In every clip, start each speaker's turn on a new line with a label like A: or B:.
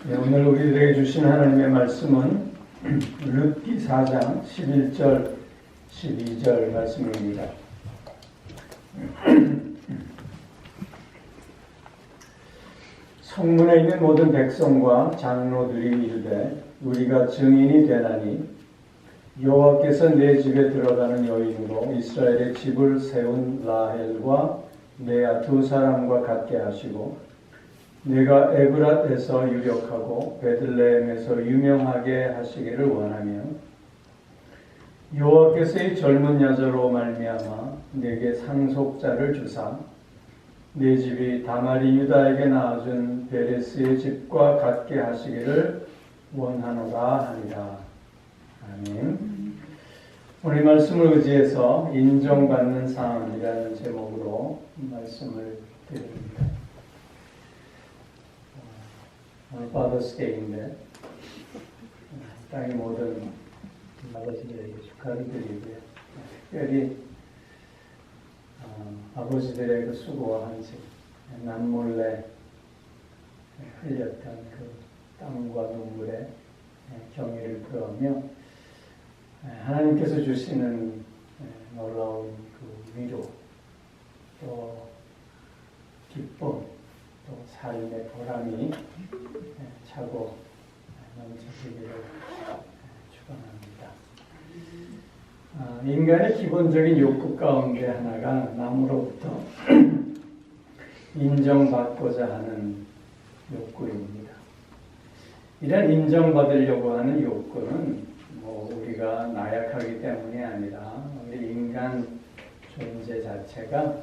A: 네, 오늘 우리들에게 주신 하나님의 말씀은 룻기 4장 11절 12절 말씀입니다. 성문에 있는 모든 백성과 장로들이 이르되 우리가 증인이 되나니 여호와께서 내 집에 들어가는 여인으로 이스라엘의 집을 세운 라헬과 레아 두 사람과 같게 하시고 내가 에브랏에서 유력하고 베들레헴에서 유명하게 하시기를 원하며 여호와께서 이 젊은 여자로 말미암아 내게 상속자를 주사 내 집이 다말이 유다에게 낳아준 베레스의 집과 같게 하시기를 원하노라 하니라. 아멘. 오늘 말씀을 의지해서 인정받는 삶이라는 제목으로 말씀을 드립니다. 오늘 파더스데이인데 땅의 모든 아버지들에게 축하를 드리고요. 특별히 아버지들의 그 수고와 한식, 남몰래 흘렸던 그 땀과 눈물에 경의를 표하며 하나님께서 주시는 놀라운 그 위로, 또 기쁨, 또 삶의 보람이 차고 넘치기를 축원합니다. 인간의 기본적인 욕구 가운데 하나가 남으로부터 인정받고자 하는 욕구입니다. 이런 인정받으려고 하는 욕구는 우리가 나약하기 때문이 아니라 우리 인간 존재 자체가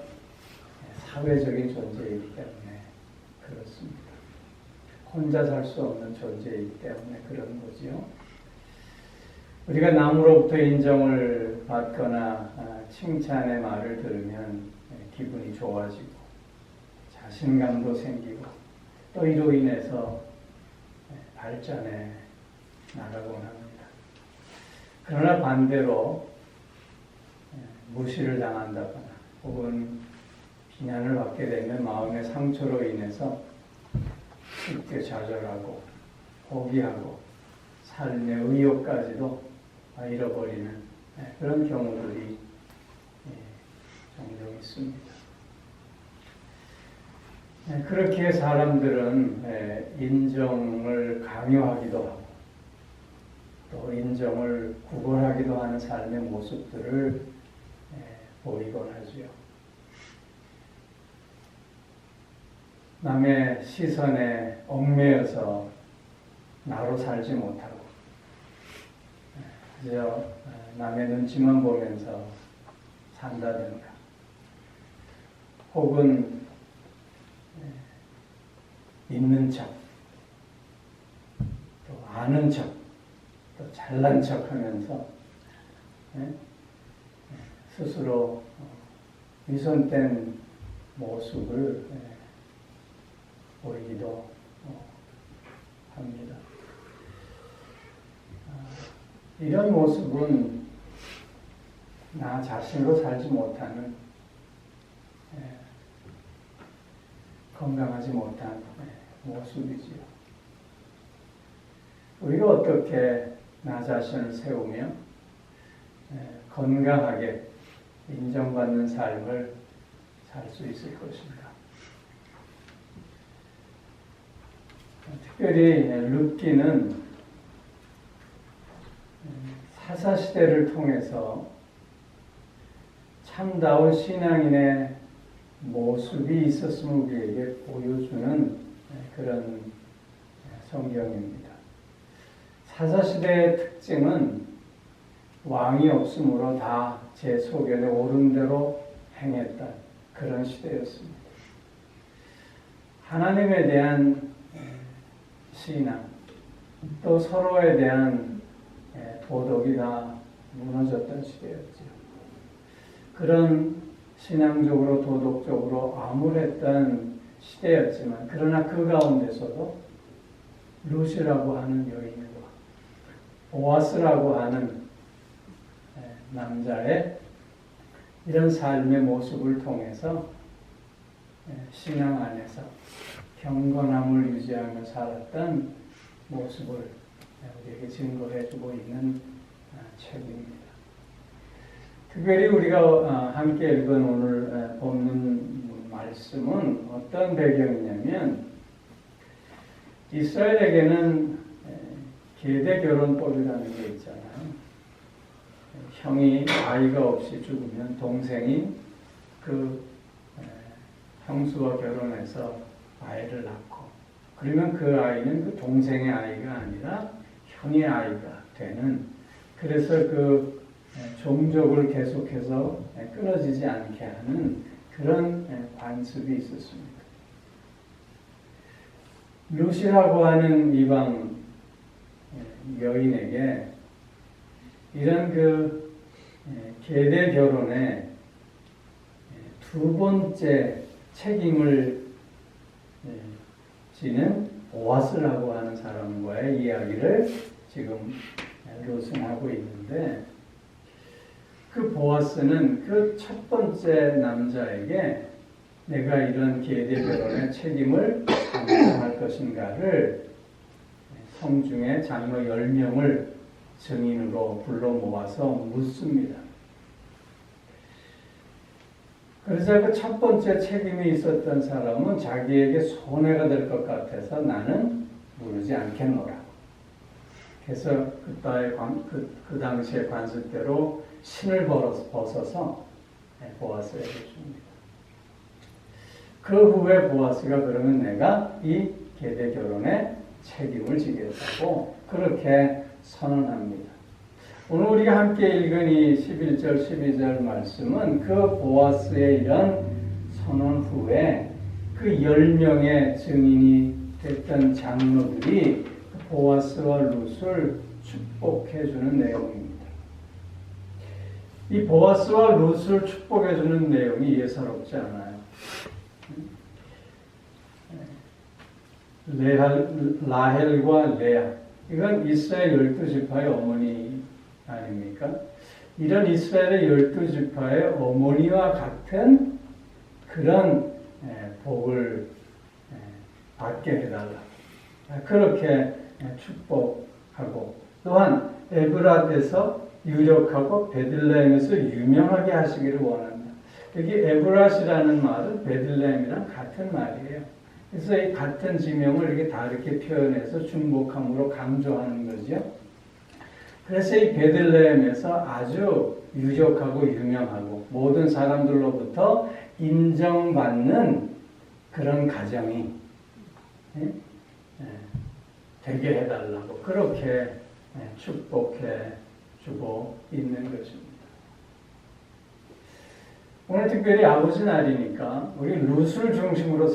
A: 사회적인 존재이기 때문에 그렇습니다. 혼자 살 수 없는 존재이기 때문에 그런 거지요. 우리가 남으로부터 인정을 받거나 칭찬의 말을 들으면 기분이 좋아지고 자신감도 생기고 또 이로 인해서 발전해 나가곤 합니다. 그러나 반대로 무시를 당한다거나 혹은 비난을 받게 되면 마음의 상처로 인해서 쉽게 좌절하고 포기하고 삶의 의욕까지도 잃어버리는 그런 경우들이 종종 있습니다. 그렇게 사람들은 인정을 강요하기도 하고 또 인정을 구걸하기도 하는 삶의 모습들을 보이곤 하지요. 남의 시선에 얽매여서 나로 살지 못하고 그저 남의 눈치만 보면서 산다든가 혹은 있는 척, 또 아는 척, 또 잘난 척 하면서 스스로 위선된 모습을 보이기도 합니다. 이런 모습은 나 자신으로 살지 못하는 건강하지 못한 모습이지요. 우리가 어떻게 나 자신을 세우며 건강하게 인정받는 삶을 살 수 있을 것인가? 특별히 룻기는 사사시대를 통해서 참다운 신앙인의 모습이 있었음을 우리에게 보여주는 그런 성경입니다. 사사시대의 특징은 왕이 없으므로 다 제 소견에 옳은 대로 행했던 그런 시대였습니다. 하나님에 대한 신앙, 또 서로에 대한 도덕이 다 무너졌던 시대였죠. 그런 신앙적으로 도덕적으로 암울했던 시대였지만 그러나 그 가운데서도 룻이라고 하는 여인과 보아스라고 하는 남자의 이런 삶의 모습을 통해서 신앙 안에서 경건함을 유지하며 살았던 모습을 우리에게 증거해주고 있는 책입니다. 특별히 우리가 함께 읽은 오늘 본문 말씀은 어떤 배경이냐면 이스라엘에게는 계대 결혼법이라는 게 있잖아요. 형이 아이가 없이 죽으면 동생이 그 형수와 결혼해서 아이를 낳고, 그러면 그 아이는 그 동생의 아이가 아니라 형의 아이가 되는, 그래서 그 종족을 계속해서 끊어지지 않게 하는 그런 관습이 있었습니다. 루시라고 하는 이방 여인에게 이런 그 계대 결혼의 두 번째 책임을 지는 보아스라고 하는 사람과의 이야기를 지금 롯은 하고 있는데, 그 보아스는 그 첫 번째 남자에게 내가 이런 계대 결혼의 책임을 감당할 것인가를 성중의 장로 10명을 증인으로 불러 모아서 묻습니다. 그래서 그 첫 번째 책임이 있었던 사람은 자기에게 손해가 될 것 같아서 나는 물지 않겠노라. 그래서 그 당시의 관습대로 신을 벗어서 보아스에게 줍니다. 그 후에 보아스가 그러면 내가 이 계대 결혼에 책임을 지겠다고 그렇게 선언합니다. 오늘 우리가 함께 읽은 이 11절, 12절 말씀은 그 보아스의 이런 선언 후에 그 10명의 증인이 됐던 장로들이 보아스와 룻을 축복해주는 내용입니다. 이 보아스와 룻을 축복해주는 내용이 예사롭지 않아요. 라헬과 레아, 이건 이스라엘 12지파의 어머니 아닙니까? 이런 이스라엘의 12지파의 어머니와 같은 그런 복을 받게 해달라, 그렇게 축복하고, 또한 에브랏에서 유력하고 베들레헴에서 유명하게 하시기를 원한다. 여기 에브랏이라는 말은 베들레헴이랑 같은 말이에요. 그래서 이 같은 지명을 이렇게 다르게 표현해서 중복함으로 강조하는 거죠. 그래서 이 베들레헴에서 아주 유력하고 유명하고 모든 사람들로부터 인정받는 그런 가정이 되게 해달라고 그렇게 축복해 주고 있는 것입니다. 오늘 특별히 아버지 날이니까 우리 룻을 중심으로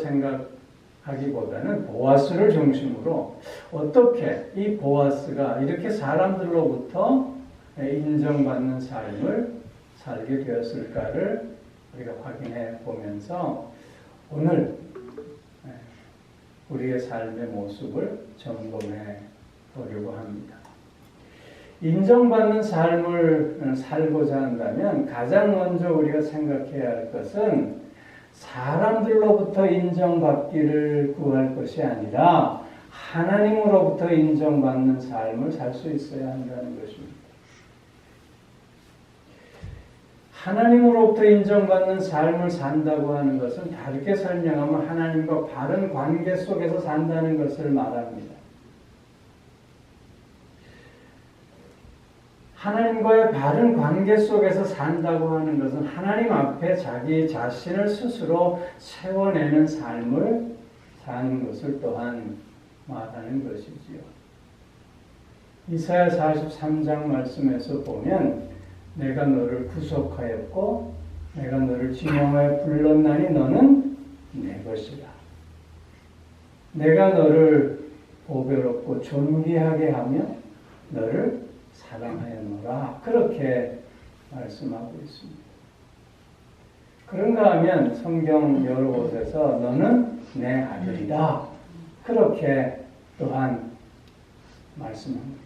A: 생각하기보다는 보아스를 중심으로 어떻게 이 보아스가 이렇게 사람들로부터 인정받는 삶을 살게 되었을까를 우리가 확인해 보면서 오늘 우리의 삶의 모습을 점검해 보려고 합니다. 인정받는 삶을 살고자 한다면 가장 먼저 우리가 생각해야 할 것은 사람들로부터 인정받기를 구할 것이 아니라 하나님으로부터 인정받는 삶을 살 수 있어야 한다는 것입니다. 하나님으로부터 인정받는 삶을 산다고 하는 것은 다르게 설명하면 하나님과 바른 관계 속에서 산다는 것을 말합니다. 하나님과의 바른 관계 속에서 산다고 하는 것은 하나님 앞에 자기 자신을 스스로 세워내는 삶을 사는 것을 또한 말하는 것이지요. 이사야 43장 말씀에서 보면 내가 너를 구속하였고 내가 너를 지명하여 불렀나니 너는 내 것이라. 내가 너를 보배롭고 존귀하게 하며 너를 사랑하였노라. 그렇게 말씀하고 있습니다. 그런가 하면 성경 여러 곳에서 너는 내 아들이다. 그렇게 또한 말씀합니다.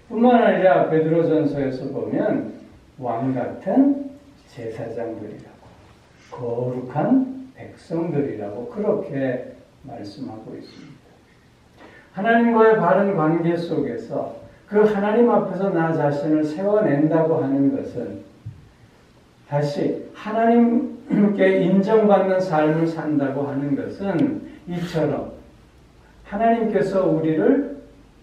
A: 뿐만 아니라 베드로전서에서 보면 왕 같은 제사장들이라고, 거룩한 백성들이라고 그렇게 말씀하고 있습니다. 하나님과의 바른 관계 속에서 그 하나님 앞에서 나 자신을 세워낸다고 하는 것은 다시 하나님께 인정받는 삶을 산다고 하는 것은 이처럼 하나님께서 우리를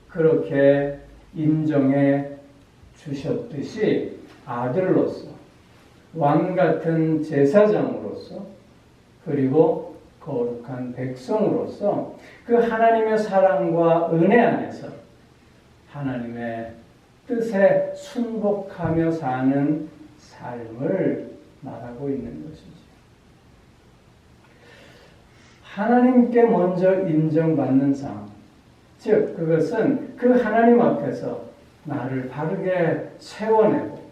A: 그렇게 인정해 주셨듯이 아들로서 왕 같은 제사장으로서 그리고 거룩한 백성으로서 그 하나님의 사랑과 은혜 안에서 하나님의 뜻에 순복하며 사는 삶을 말하고 있는 것이지. 하나님께 먼저 인정받는 삶, 즉 그것은 그 하나님 앞에서 나를 바르게 세워내고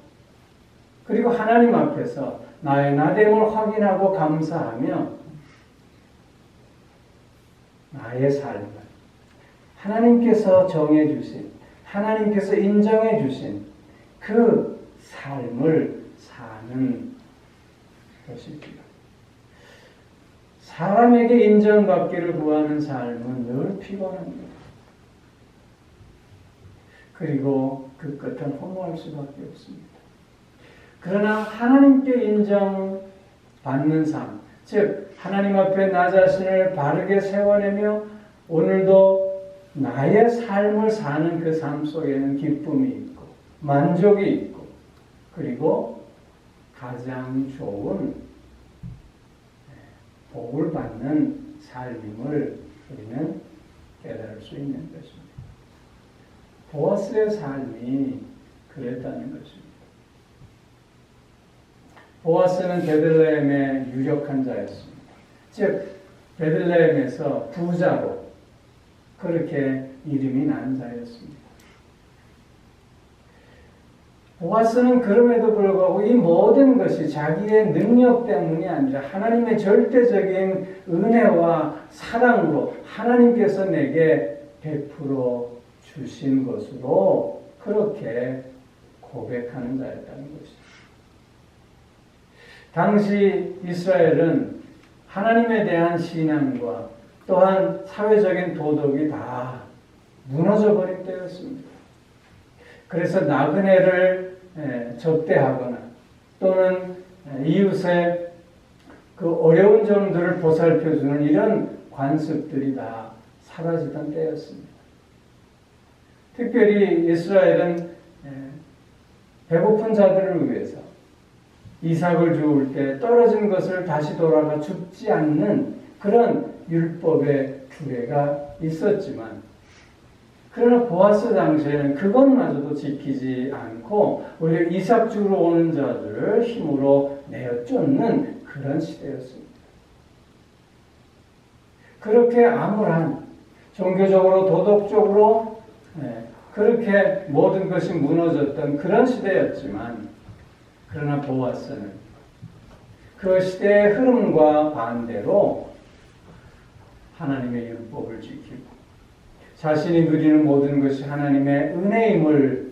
A: 그리고 하나님 앞에서 나의 나됨을 확인하고 감사하며 나의 삶을 하나님께서 정해주신, 하나님께서 인정해주신 그 삶을 사는 것입니다. 사람에게 인정받기를 구하는 삶은 늘 피곤합니다. 그리고 그 끝은 허무할 수밖에 없습니다. 그러나 하나님께 인정받는 삶, 즉 하나님 앞에 나 자신을 바르게 세워내며 오늘도 나의 삶을 사는 그 삶 속에는 기쁨이 있고 만족이 있고 그리고 가장 좋은 복을 받는 삶임을 우리는 깨달을 수 있는 것입니다. 보아스의 삶이 그랬다는 것입니다. 보아스는 베들레헴의 유력한 자였습니다. 즉 베들레헴에서 부자로 그렇게 이름이 난 자였습니다. 보아스는 그럼에도 불구하고 이 모든 것이 자기의 능력 때문이 아니라 하나님의 절대적인 은혜와 사랑으로 하나님께서 내게 베풀어 주신 것으로 그렇게 고백하는 자였다는 것입니다. 당시 이스라엘은 하나님에 대한 신앙과 또한 사회적인 도덕이 다 무너져 버린 때였습니다. 그래서 나그네를 접대하거나 또는 이웃의 그 어려운 점들을 보살펴주는 이런 관습들이 다 사라지던 때였습니다. 특별히 이스라엘은 배고픈 자들을 위해서 이삭을 주울 때 떨어진 것을 다시 돌아가 줍지 않는 그런 율법의 규례가 있었지만 그러나 보아스 당시에는 그것마저도 지키지 않고 오히려 이삭 주러 오는 자들을 힘으로 내어 쫓는 그런 시대였습니다. 그렇게 암울한 종교적으로 도덕적으로 그렇게 모든 것이 무너졌던 그런 시대였지만 그러나 보아스는 그 시대의 흐름과 반대로 하나님의 율법을 지키고 자신이 누리는 모든 것이 하나님의 은혜임을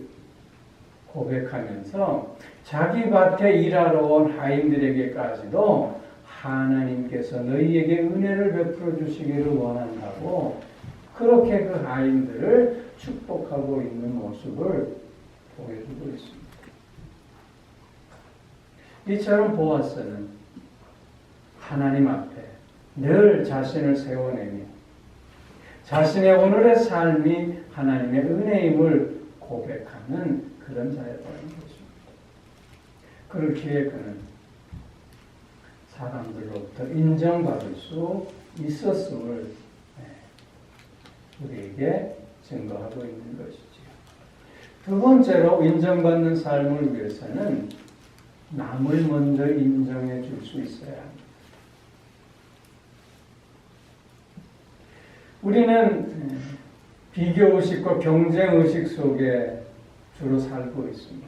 A: 고백하면서 자기 밭에 일하러 온 하인들에게까지도 하나님께서 너희에게 은혜를 베풀어 주시기를 원한다고 그렇게 그 하인들을 축복하고 있는 모습을 보여주고 있습니다. 이처럼 보아스는 하나님 앞에 늘 자신을 세워내며 자신의 오늘의 삶이 하나님의 은혜임을 고백하는 그런 자였다는 것입니다. 그렇기에 그는 사람들로부터 인정받을 수 있었음을 우리에게 증거하고 있는 것이지요. 두 번째로 인정받는 삶을 위해서는 남을 먼저 인정해 줄 수 있어야 합니다. 우리는 비교의식과 경쟁의식 속에 주로 살고 있습니다.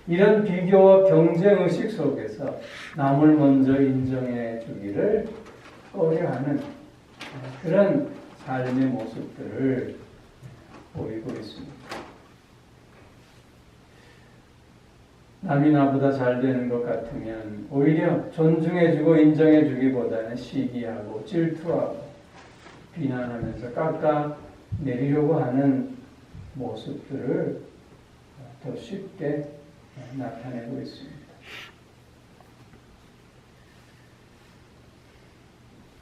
A: 이런 비교와 경쟁의식 속에서 남을 먼저 인정해 주기를 꺼려하는 그런 삶의 모습들을 보이고 있습니다. 남이 나보다 잘 되는 것 같으면 오히려 존중해주고 인정해주기보다는 시기하고 질투하고 비난하면서 깎아 내리려고 하는 모습들을 더 쉽게 나타내고 있습니다.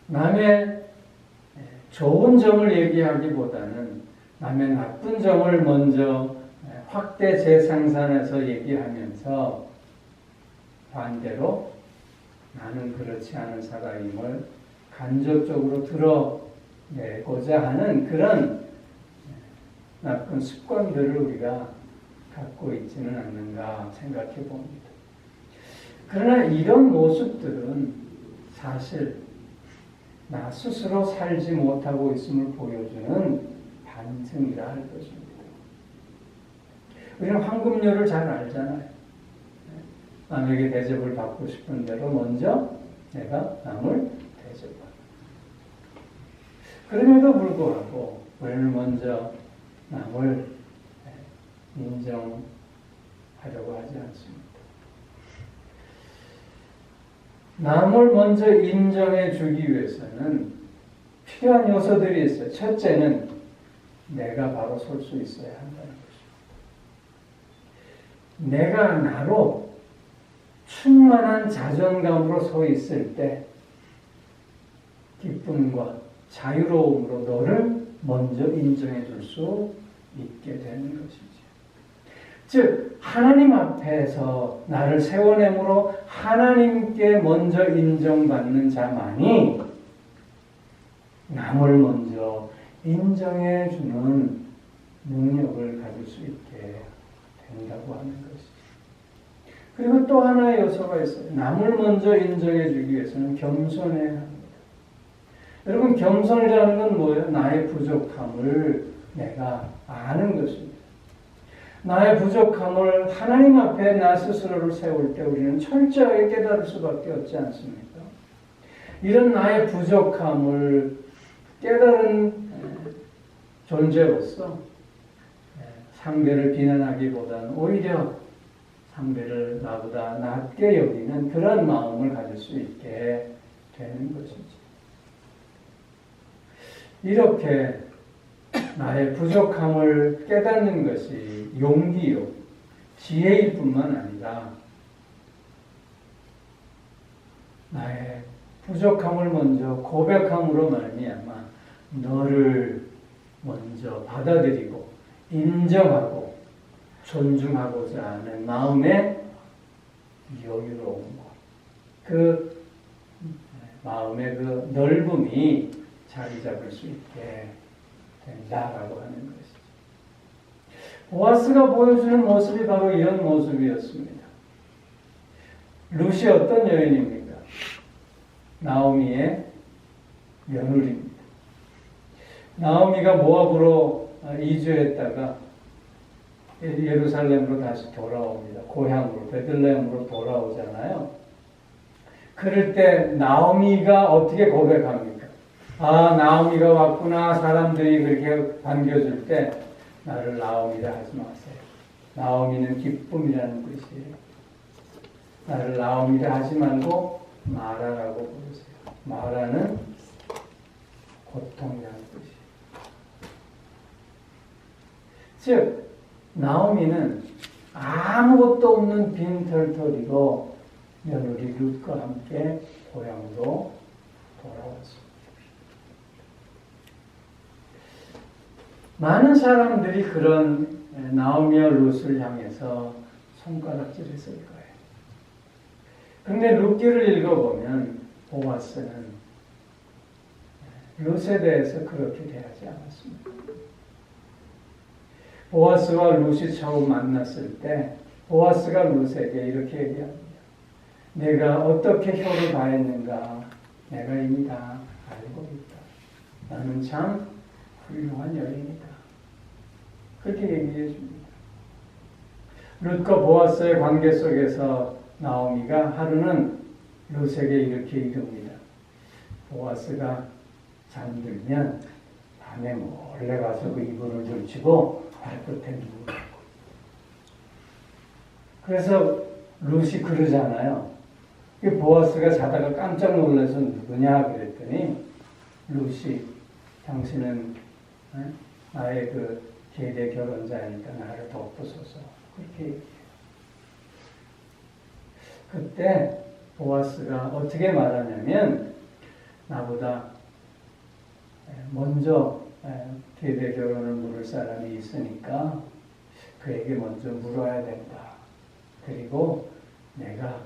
A: 남의 좋은 점을 얘기하기보다는 남의 나쁜 점을 먼저 확대 재생산해서 얘기하면서 반대로 나는 그렇지 않은 사람임을 간접적으로 드러내고자 하는 그런 나쁜 습관들을 우리가 갖고 있지는 않는가 생각해 봅니다. 그러나 이런 모습들은 사실 나 스스로 살지 못하고 있음을 보여주는 반증이라 할 것입니다. 우리는 황금률을 잘 알잖아요. 남에게 대접을 받고 싶은 대로 먼저 내가 남을 대접하는. 그럼에도 불구하고 우리는 먼저 남을 인정하려고 하지 않습니다. 남을 먼저 인정해 주기 위해서는 필요한 요소들이 있어요. 첫째는 내가 바로 설 수 있어야 한다는 것입니다. 내가 나로 충만한 자존감으로 서 있을 때 기쁨과 자유로움으로 너를 먼저 인정해 줄 수 있게 되는 것이지. 즉 하나님 앞에서 나를 세워내므로 하나님께 먼저 인정받는 자만이 남을 먼저 인정해 주는 능력을 가질 수 있게 된다고 하는 것이죠. 그리고 또 하나의 요소가 있어요. 남을 먼저 인정해 주기 위해서는 겸손해야 합니다. 여러분, 겸손이라는 건 뭐예요? 나의 부족함을 내가 아는 것입니다. 나의 부족함을 하나님 앞에 나 스스로를 세울 때 우리는 철저하게 깨달을 수밖에 없지 않습니까? 이런 나의 부족함을 깨달은 존재로서 상대를 비난하기보다는 오히려 상대를 나보다 낮게 여기는 그런 마음을 가질 수 있게 되는 것이죠. 이렇게 나의 부족함을 깨닫는 것이 용기요, 지혜일 뿐만 아니라 나의 부족함을 먼저 고백함으로 말미암아 너를 먼저 받아들이고 인정하고 존중하고자 하는 마음의 여유로움과 그 마음의 그 넓음이 자리 잡을 수 있게 된다라고 하는 것이죠. 보아스가 보여주는 모습이 바로 이런 모습이었습니다. 룻이 어떤 여인입니까? 나오미의 며느리입니다. 나오미가 모압으로 이주했다가 예루살렘으로 다시 돌아옵니다. 고향으로, 베들레헴으로 돌아오잖아요. 그럴 때 나오미가 어떻게 고백합니까? 아, 나오미가 왔구나. 사람들이 그렇게 반겨줄 때 나를 나오미라 하지 마세요. 나오미는 기쁨이라는 뜻이에요. 나를 나오미라 하지 말고 마라라고 부르세요. 마라는 고통이라는 뜻이에요. 즉 나오미는 아무것도 없는 빈털터리로 며느리 룻과 함께 고향으로 돌아왔습니다. 많은 사람들이 그런 나오미와 룻을 향해서 손가락질했을 거예요. 그런데 룻기를 읽어보면 보아스는 룻에 대해서 그렇게 대하지 않았습니다. 보아스와 룻이 처음 만났을 때 보아스가 룻에게 이렇게 얘기합니다. 내가 어떻게 혀를 다했는가 내가 이미 다 알고 있다. 나는 참 훌륭한 여인이다. 그렇게 얘기해 줍니다. 룻과 보아스의 관계 속에서 나오미가 하루는 룻에게 이렇게 이릅니다. 보아스가 잠들면 밤에 몰래 가서 그 이불을 들치고 발끝에 누우라고. 그래서 룻이 그러잖아요. 보아스가 자다가 깜짝 놀라서 누구냐 그랬더니 룻이 당신은 나의 그 계대 결혼자니까 나를 돕소서. 그렇게 얘기해요. 그때 보아스가 어떻게 말하냐면 나보다 먼저 계대 결혼을 물을 사람이 있으니까 그에게 먼저 물어야 된다. 그리고 내가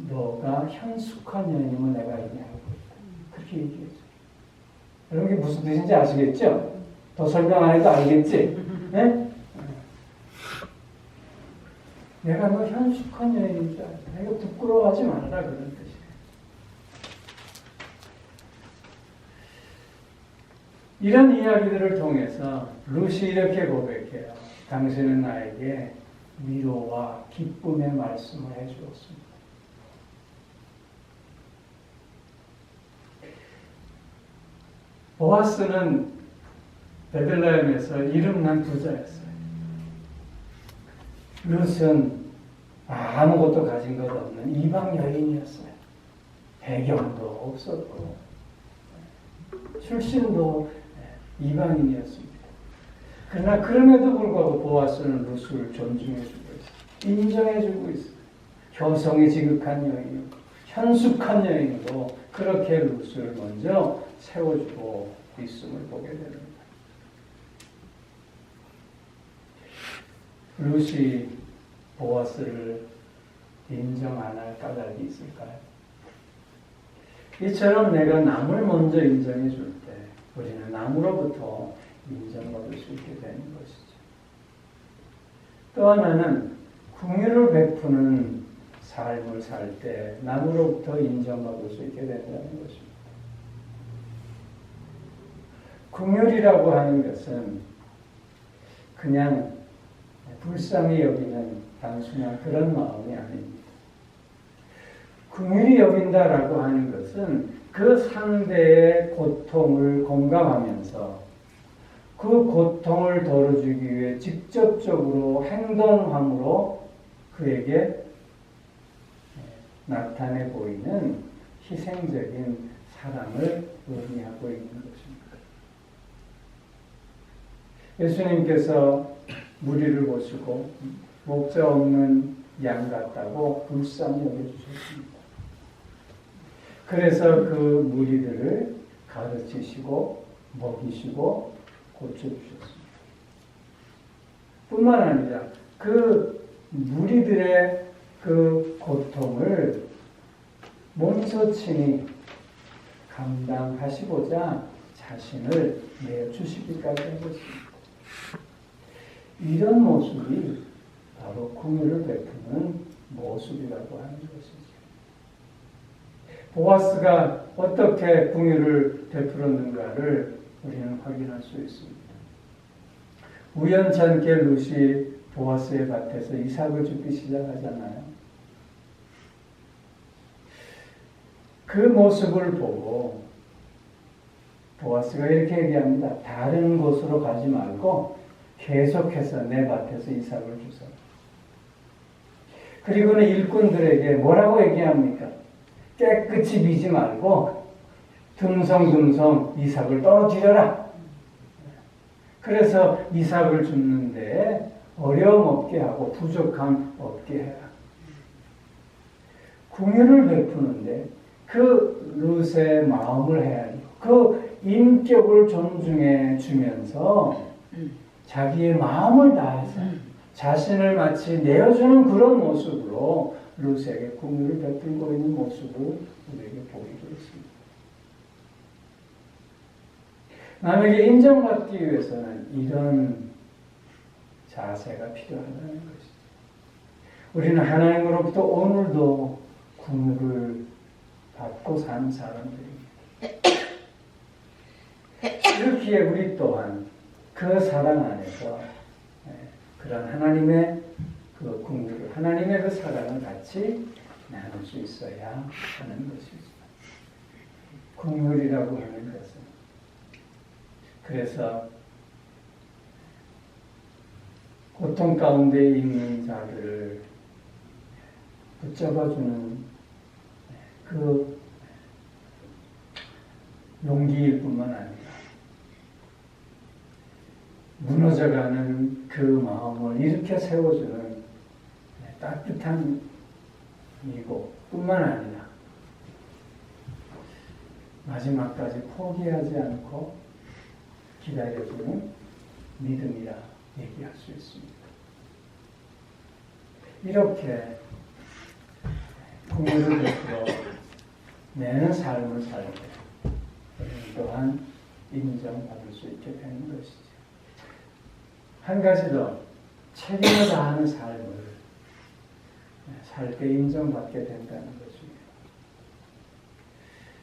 A: 너가 현숙한 여인이면 내가 얘기하고 있다. 그렇게 얘기했어요. 여러분 이게 무슨 뜻인지 아시겠죠? 더 설명 안 해도 알겠지? 네? 내가 너 현숙한 여인인 줄 알아. 내가 부끄러워하지 말아라 그런 뜻이에요. 이런 이야기들을 통해서 룻이 이렇게 고백해요. 당신은 나에게 위로와 기쁨의 말씀을 해주었습니다. 보아스는 베들레헴에서 이름난 부자였어요. 룻은 아무것도 가진 것 없는 이방 여인이었어요. 배경도 없었고 출신도 이방인이었습니다. 그러나 그럼에도 불구하고 보아스는 룻을 존중해주고 있어요. 인정해주고 있어요. 효성이 지극한 여인이고 현숙한 여인으로 그렇게 룻을 먼저 세워주고 있음을 보게 됩니다. 룻이 보아스를 인정 안 할 까닭이 있을까요? 이처럼 내가 남을 먼저 인정해 줄 때 우리는 남으로부터 인정받을 수 있게 되는 것이죠. 또 하나는 긍휼을 베푸는 삶을 살 때 남으로부터 인정받을 수 있게 된다는 것입니다. 긍휼이라고 하는 것은 그냥 불쌍히 여기는 단순한 그런 마음이 아닙니다. 긍휼히 여긴다라고 하는 것은 그 상대의 고통을 공감하면서 그 고통을 덜어주기 위해 직접적으로 행동함으로 그에게 나타내 보이는 희생적인 사랑을 의미하고 있는 것입니다. 예수님께서 무리를 보시고 목자 없는 양 같다고 불쌍히 여겨주셨습니다. 그래서 그 무리들을 가르치시고 먹이시고 고쳐주셨습니다. 뿐만 아니라 그 무리들의 그 고통을 몸소 친히 감당하시고자 자신을 내주시기까지 하셨습니다. 이런 모습이 바로 긍휼을 베푸는 모습이라고 하는 것이죠. 보아스가 어떻게 긍휼을 베풀었는가를 우리는 확인할 수 있습니다. 우연찮게 룻이 보아스의 밭에서 이삭을 줍기 시작하잖아요. 그 모습을 보고 보아스가 이렇게 얘기합니다. 다른 곳으로 가지 말고 계속해서 내 밭에서 이삭을 주소서. 그리고는 일꾼들에게 뭐라고 얘기합니까? 깨끗이 비지 말고 듬성듬성 이삭을 떨어뜨려라. 그래서 이삭을 줍는데 어려움 없게 하고 부족함 없게 해라. 긍휼을 베푸는데 그 룻의 마음을 헤아리고 그 인격을 존중해 주면서 자기의 마음을 다해서 자신을 마치 내어주는 그런 모습으로 룻에게 긍휼을 베풀고 있는 모습을 우리에게 보이고 있습니다. 남에게 인정받기 위해서는 이런 자세가 필요하다는 것이죠. 우리는 하나님으로부터 오늘도 긍휼을 받고 사는 사람들입니다. 그렇기에 우리 또한 그 사랑 안에서 그런 하나님의 그 긍휼을, 하나님의 그 사랑을 같이 나눌 수 있어야 하는 것이죠. 긍휼이라고 하는 것은 그래서 고통 가운데 있는 자들을 붙잡아주는 그 용기일 뿐만 아니라 무너져가는 그 마음을 이렇게 세워주는 따뜻한 이고 뿐만 아니라 마지막까지 포기하지 않고 기다려주는 믿음이라 얘기할 수 있습니다. 이렇게 긍휼을 베풀어 내는 삶을 살 때 또한 인정받을 수 있게 되는 것이죠. 한 가지 더, 책임을 다하는 삶을 살 때 인정받게 된다는 것입니다.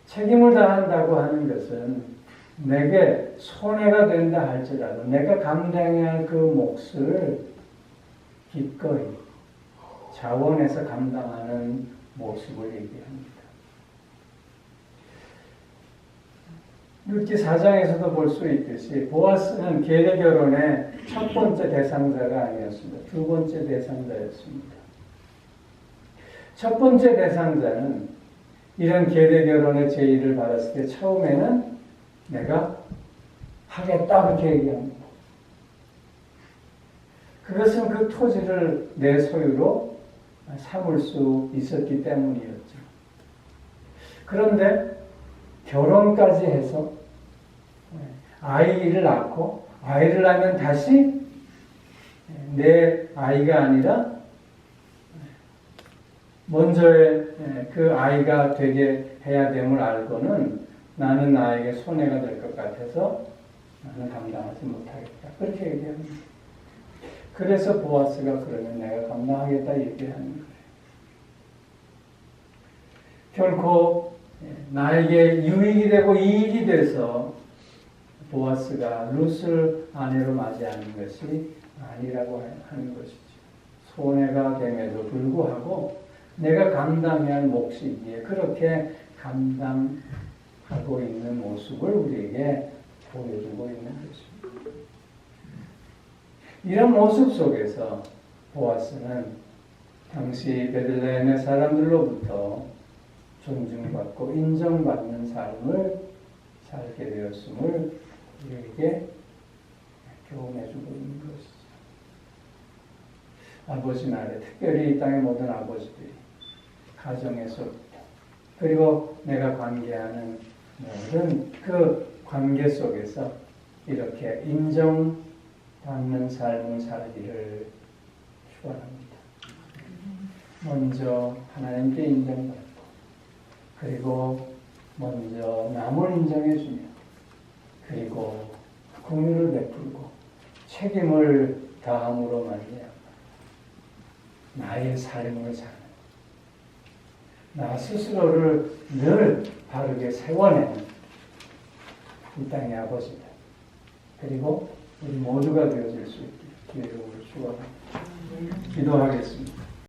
A: 책임을 다한다고 하는 것은 내게 손해가 된다 할지라도 내가 감당해야 할 그 몫을 기꺼이 자원해서 감당하는 모습을 얘기합니다. 룻기 4장에서도 볼 수 있듯이 보아스는 계례 결혼의 첫 번째 대상자가 아니었습니다. 두 번째 대상자였습니다. 첫 번째 대상자는 이런 계례 결혼의 제의를 받았을 때 처음에는 내가 하겠다 그렇게 얘기합니다. 그것은 그 토지를 내 소유로 삼을 수 있었기 때문이었죠. 그런데 결혼까지 해서 아이를 낳고 아이를 낳으면 다시 내 아이가 아니라 먼저의 그 아이가 되게 해야 됨을 알고는 나는 나에게 손해가 될 것 같아서 나는 감당하지 못하겠다. 그렇게 얘기합니다. 그래서 보아스가 그러면 내가 감당하겠다 얘기하는 거예요. 결코 나에게 유익이 되고 이익이 돼서 보아스가 룻을 아내로 맞이하는 것이 아니라고 하는 것이죠. 손해가 됨에도 불구하고 내가 감당해야 할 몫이기에 그렇게 감당하고 있는 모습을 우리에게 보여주고 있는 것입니다. 이런 모습 속에서 보아스는 당시 베들레헴의 사람들로부터 존중받고 인정받는 삶을 살게 되었음을 우리에게 교훈해주고 있는 것이죠. 아버지 나라에 특별히 이 땅의 모든 아버지들이 가정에서부터 그리고 내가 관계하는 모든 그 관계 속에서 이렇게 인정받는 삶을 살기를 축원합니다. 먼저 하나님께 인정받고 그리고 먼저 남을 인정해주며 그리고 긍휼을 베풀고 책임을 다함으로 말미암아 나의 삶을 사는 나 스스로를 늘 바르게 세워내는 이 땅의 아버지다. 그리고 우리 모두가 되어질 수 있게 기회를 축원합니다. 기도하겠습니다.